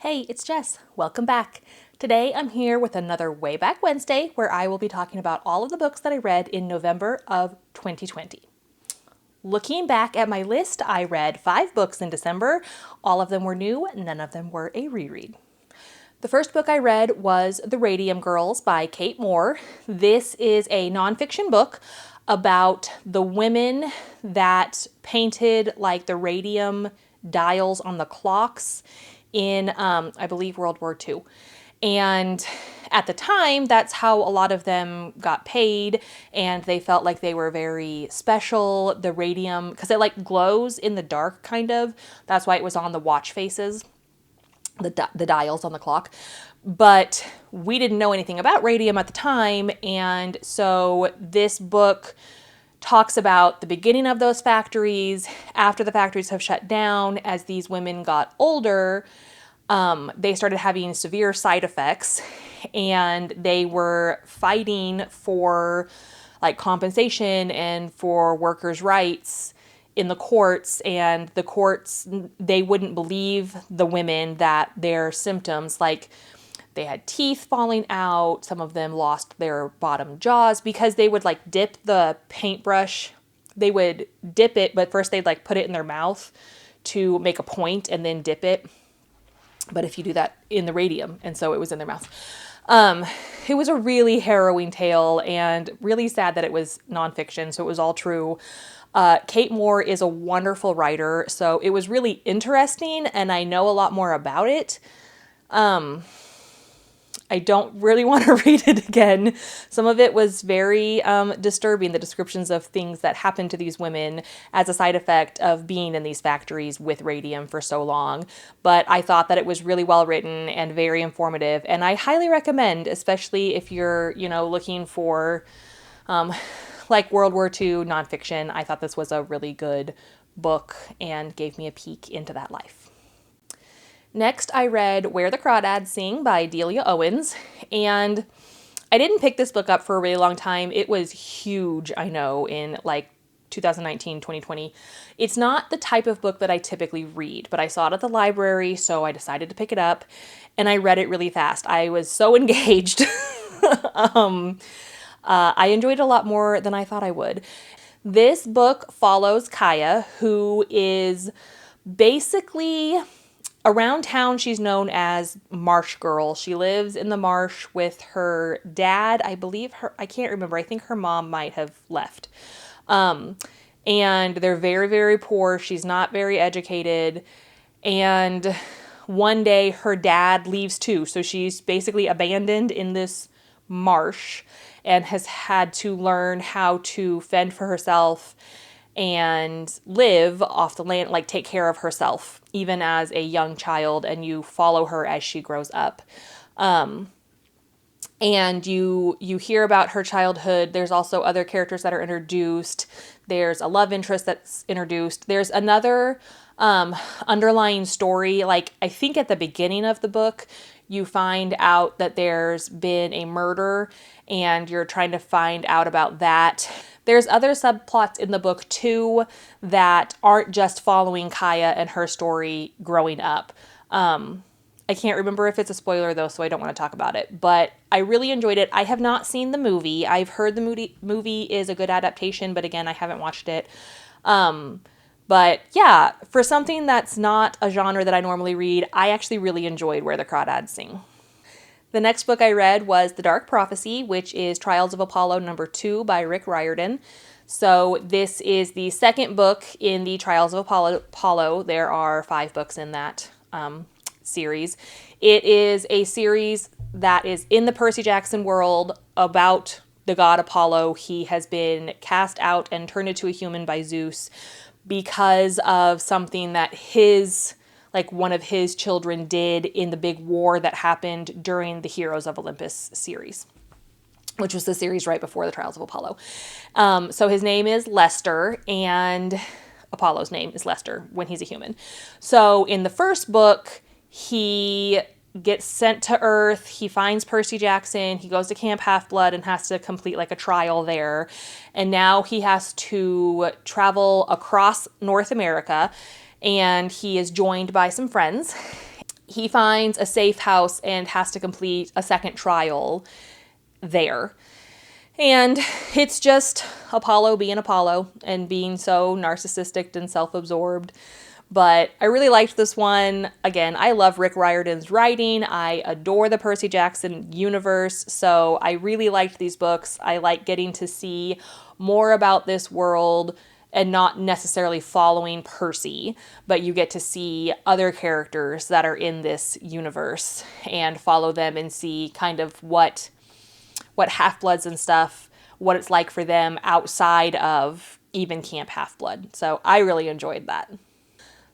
Hey, it's Jess. Welcome back. Today I'm here with another Way Back Wednesday where I will be talking about all of the books that I read in November of 2020. Looking back at my list, I read 5 books in December. All of them were new, none of them were a reread. The first book I read was The Radium Girls by Kate Moore. This is a nonfiction book about the women that painted like the radium dials on the clocks in, I believe, World War II. And at the time, that's how a lot of them got paid, and they felt like they were very special. The radium, because it like glows in the dark, kind of. That's why it was on the watch faces, the dials on the clock. But we didn't know anything about radium at the time, and so this book talks about the beginning of those factories, after the factories have shut down, as these women got older, they started having severe side effects, and they were fighting for like compensation and for workers' rights in the courts, and the courts, they wouldn't believe the women that their symptoms, like they had teeth falling out, some of them lost their bottom jaws because they would like dip the paintbrush. They would dip it, but first they'd like put it in their mouth to make a point and then dip it. But if you do that in the radium, and so it was in their mouth. It was a really harrowing tale and really sad that it was nonfiction, so it was all true. Kate Moore is a wonderful writer, so it was really interesting, and I know a lot more about it. I don't really want to read it again. Some of it was very disturbing, the descriptions of things that happened to these women as a side effect of being in these factories with radium for so long. But I thought that it was really well written and very informative, and I highly recommend, especially if you're, looking for like World War II nonfiction. I thought this was a really good book and gave me a peek into that life. Next, I read Where the Crawdads Sing by Delia Owens, and I didn't pick this book up for a really long time. It was huge, I know, in like 2019, 2020. It's not the type of book that I typically read, but I saw it at the library, so I decided to pick it up, and I read it really fast. I was so engaged. I enjoyed it a lot more than I thought I would. This book follows Kaya, who is basically... around town, she's known as Marsh Girl. She lives in the marsh with her dad. I can't remember. I think her mom might have left. And they're very, very poor. She's not very educated. And one day her dad leaves too. So she's basically abandoned in this marsh and has had to learn how to fend for herself and live off the land, like take care of herself, even as a young child, and you follow her as she grows up. And you hear about her childhood. There's also other characters that are introduced. There's a love interest that's introduced. There's another underlying story. Like, I think at the beginning of the book, you find out that there's been a murder, and you're trying to find out about that. There's other subplots in the book, too, that aren't just following Kaya and her story growing up. I can't remember if it's a spoiler, though, so I don't want to talk about it. But I really enjoyed it. I have not seen the movie. I've heard the movie is a good adaptation, but again, I haven't watched it. But yeah, for something that's not a genre that I normally read, I actually really enjoyed Where the Crawdads Sing. The next book I read was The Dark Prophecy, which is Trials of Apollo number 2 by Rick Riordan. So this is the second book in the Trials of Apollo. There are 5 books in that series. It is a series that is in the Percy Jackson world about the god Apollo. He has been cast out and turned into a human by Zeus because of something that one of his children did in the big war that happened during the Heroes of Olympus series, which was the series right before the Trials of Apollo. So his name is Lester, and Apollo's name is Lester when he's a human. So in the first book, he gets sent to Earth, he finds Percy Jackson, he goes to Camp Half-Blood and has to complete like a trial there. And now he has to travel across North America, and he is joined by some friends. he finds a safe house and has to complete a second trial there. And it's just Apollo being Apollo and being so narcissistic and self-absorbed. But I really liked this one. Again, I love Rick Riordan's writing. I adore the Percy Jackson universe. So I really liked these books. I like getting to see more about this world and not necessarily following Percy, but you get to see other characters that are in this universe and follow them and see kind of what Half-Bloods and stuff, what it's like for them outside of even Camp Half-Blood. So I really enjoyed that.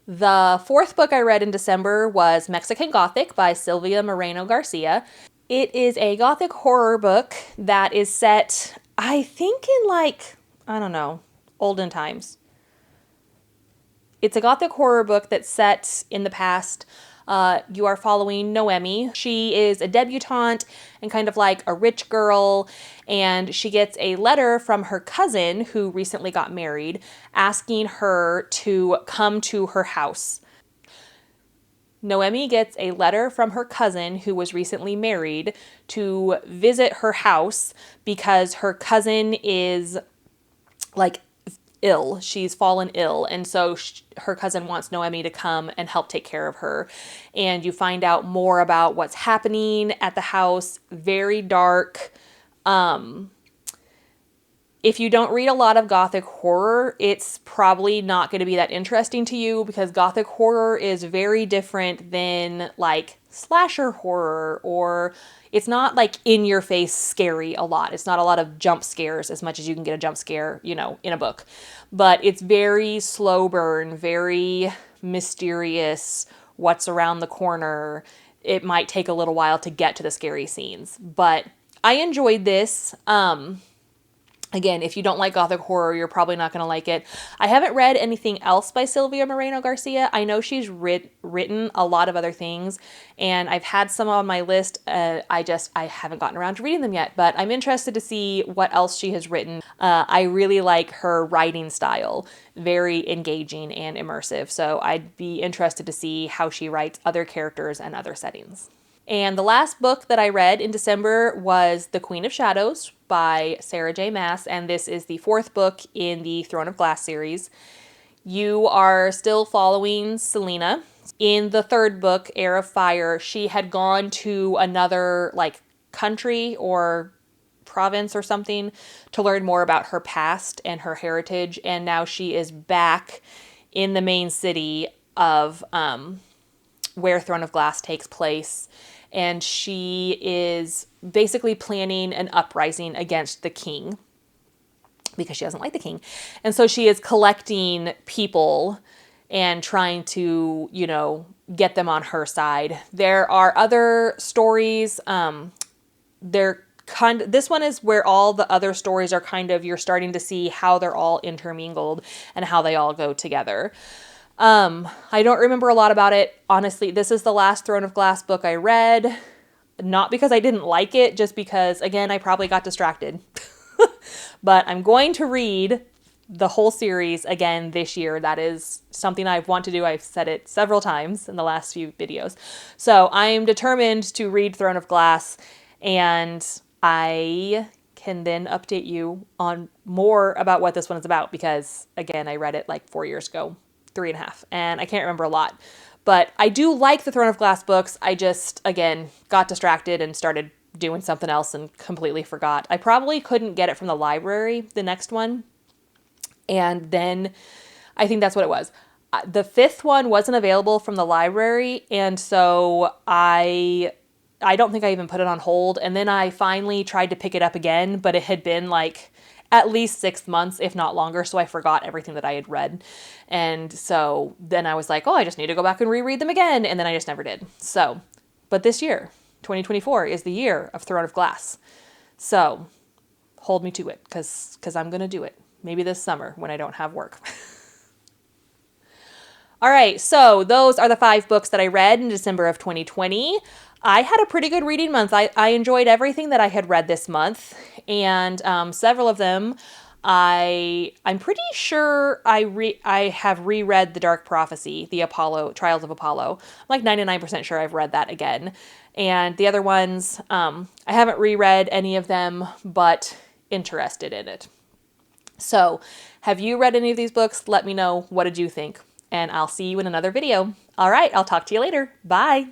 The fourth book I read in December was Mexican Gothic by Silvia Moreno Garcia. It is a Gothic horror book that is set, I think, in olden times. It's a Gothic horror book that's set in the past. You are following Noemi. She is a debutante and kind of like a rich girl, and she gets a letter from her cousin who recently got married asking her to come to her house. Noemi gets a letter from her cousin who was recently married to visit her house because her cousin is ill. She's fallen ill. And so her cousin wants Noemi to come and help take care of her. And you find out more about what's happening at the house. Very dark. If you don't read a lot of Gothic horror, it's probably not going to be that interesting to you because Gothic horror is very different than slasher horror, or it's not in your face scary a lot. It's not a lot of jump scares as much as you can get a jump scare, in a book. But it's very slow burn, very mysterious, what's around the corner. It might take a little while to get to the scary scenes, but I enjoyed this. Again, if you don't like Gothic horror, you're probably not going to like it. I haven't read anything else by Silvia Moreno Garcia. I know she's written a lot of other things, and I've had some on my list. I haven't gotten around to reading them yet, but I'm interested to see what else she has written. I really like her writing style, very engaging and immersive. So I'd be interested to see how she writes other characters and other settings. And the last book that I read in December was The Queen of Shadows by Sarah J. Maas, and this is the fourth book in the Throne of Glass series. You are still following Selena. In the third book, Heir of Fire, she had gone to another country or province or something to learn more about her past and her heritage, and now she is back in the main city of where Throne of Glass takes place. And she is basically planning an uprising against the king because she doesn't like the king. And so she is collecting people and trying to, get them on her side. There are other stories. This one is where all the other stories are you're starting to see how they're all intermingled and how they all go together. I don't remember a lot about it. Honestly, this is the last Throne of Glass book I read. Not because I didn't like it, just because, again, I probably got distracted. But I'm going to read the whole series again this year. That is something I want to do. I've said it several times in the last few videos. So I am determined to read Throne of Glass, and I can then update you on more about what this one is about because, again, I read it 4 years ago. 3.5, and I can't remember a lot. But I do like the Throne of Glass books. I just, again, got distracted and started doing something else and completely forgot. I probably couldn't get it from the library, the next one. And then I think that's what it was. The fifth one wasn't available from the library, and so I don't think I even put it on hold. And then I finally tried to pick it up again, but it had been at least 6 months, if not longer, so I forgot everything that I had read. And so then I was like, I just need to go back and reread them again, and then I just never did. So, but this year, 2024, is the year of Throne of Glass. So, hold me to it, because I'm going to do it. Maybe this summer when I don't have work. All right, so those are the 5 books that I read in December of 2020. I had a pretty good reading month. I enjoyed everything that I had read this month, and several of them I'm pretty sure I have reread The Dark Prophecy, the Apollo Trials of Apollo. I'm like 99% sure I've read that again. And the other ones, I haven't reread any of them, but interested in it. So, have you read any of these books? Let me know. What did you think? And I'll see you in another video. All right, I'll talk to you later. Bye.